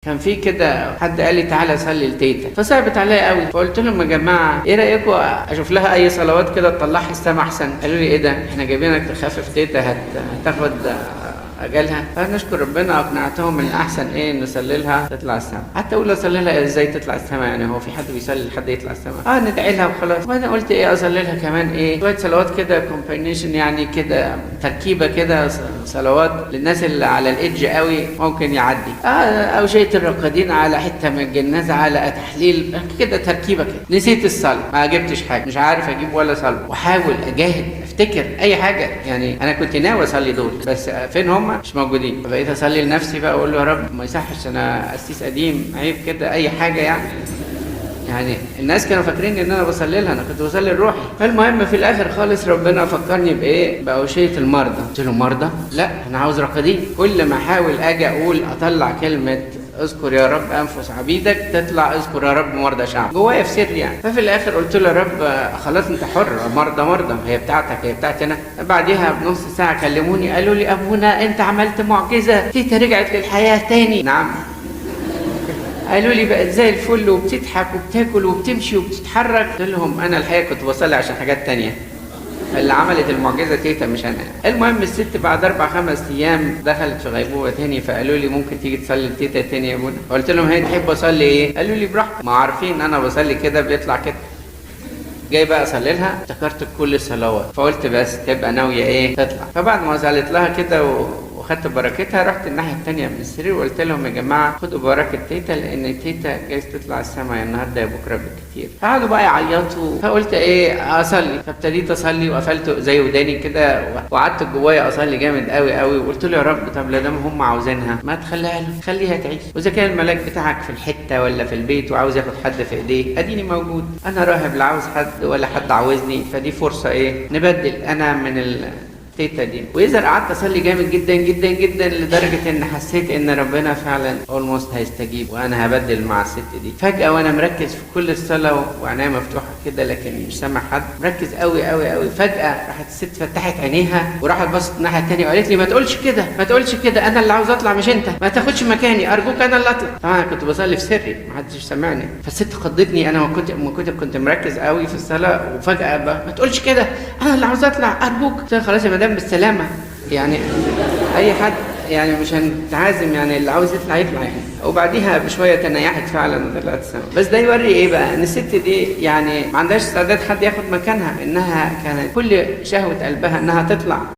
كان في كده حد قال لي تعالى صلي لتيتا، فصعبت عليا قوي، فقلت لهم يا جماعه ايه رايكم اشوف لها اي صلوات كده تطلعها السما احسن؟ قالوا لي ايه ده، احنا جايبينك تخفف تيتا هتاخد اجالها. فنشكر ربنا اقنعتهم ان احسن ايه نصلي لها تطلع السما. حتى اقول اصلي لها ازاي تطلع السما؟ يعني هو في حد بيصلي لحد يطلع السما؟ ندعي لها وخلاص. وانا قلت ايه اصلي لها كمان ايه شويه صلوات كده كومباينيشن، يعني كده تركيبه كده صلوات للناس اللي على الايدج قوي ممكن يعدي، او شيء الرقادين على حته من الجنازه على تحليل كده تركيبه كده. نسيت الصلاه، ما جبتش حاجه، مش عارف اجيب ولا صلاه، واحاول اجاهد افتكر اي حاجه. يعني انا كنت ناوي اصلي دول بس فين هم؟ مش موجودين. فبقيت اصلي لنفسي بقى اقول له يا رب ما يصحش، انا قسيس قديم عيب كده اي حاجه يعني الناس كانوا فاكرين ان انا بصلي لها، انا كنت بصلي لروحي. فالمهم في الاخر خالص ربنا فكرني بايه؟ باوشيه المرضى. قلت له مرضى؟ لا انا عاوز رقادين. كل ما احاول اجي اقول اطلع كلمه اذكر يا رب انفس عبيدك تطلع اذكر يا رب مرضى شعب جوايا في سر يعني. ففي الاخر قلت له يا رب خلاص انت حر، مرضى هي بتاعتك هي بتاعتي انا. بعديها بنص ساعه كلموني قالوا لي ابونا انت عملت معجزه، تيتا رجعت للحياه تاني. نعم. قالوا لي بقت زي الفل وبتضحك وبتاكل وبتمشي وبتتحرك. قلت لهم انا الحقيقه كنت بصلي عشان حاجات تانية، اللي عملت المعجزه تيتا مش انا. المهم الست بعد 4-5 ايام دخلت في غيبوبه تاني، فقالوا لي ممكن تيجي تصلي لتيتا تاني يا ابونا. قلت لهم هي تحب اصلي ايه؟ قالوا لي براحتك، ما عارفين انا بصلي كده بيطلع كده. جاي بقى اصلي لها افتكرت كل الصلوات، فقلت بس تبقى ناويه ايه تطلع. فبعد ما صليت لها كده وخدت بركتها رحت الناحيه الثانيه من السرير وقلت لهم يا جماعه خدوا بركه تيتا لان تيتا جايز تطلع السما يا النهارده يا بكره بالكتير. فقعدوا بقى يعيطوا، فقلت ايه اصلي. فابتديت اصلي وقفلت زي وداني كده وقعدت جوايا اصلي جامد قوي قوي، وقلت له يا رب طب لا دام هم عاوزينها ما تخليها له، خليها تعيش، واذا كان الملاك بتاعك في الحته ولا في البيت وعاوز ياخد حد في ايديه اديني موجود. انا راهب لا عاوز حد ولا حد عاوزني، فدي فرصه ايه نبدل انا من تيتا دي. واذا قعدت اصلي جامد جدا جدا جدا لدرجه ان حسيت ان ربنا فعلا اولموست هيستجيب وانا هبدل مع الست دي. فجاه وانا مركز في كل الصلاه وعينيا مفتوحه كده لكن مش سامع حد، مركز قوي قوي قوي، فجاه راحت الست فتحت عينيها وراحت بصت الناحيه الثانيه وقالت لي ما تقولش كده ما تقولش كده، انا اللي عاوز اطلع مش انت، ما تاخدش مكاني ارجوك انا اللي اطلع. طبعا كنت بصلي في سري ما حدش سمعني. فالست خضتني، انا كنت مركز قوي في الصلاه وفجاه بقى ما تقولش كده انا اللي عاوز اطلع ارجوك. قلت لها خلاص يا مدام بالسلامه، يعني اي حد يعني مش هنتعازم، يعني اللي عاوز يطلع يطلع يعني. وبعديها بشويه تنيحت فعلا وطلعت السما. بس ده يوري ايه بقى؟ ان الست دي يعني ما عندهاش استعداد حد ياخد مكانها، انها كانت كل شهوه قلبها انها تطلع.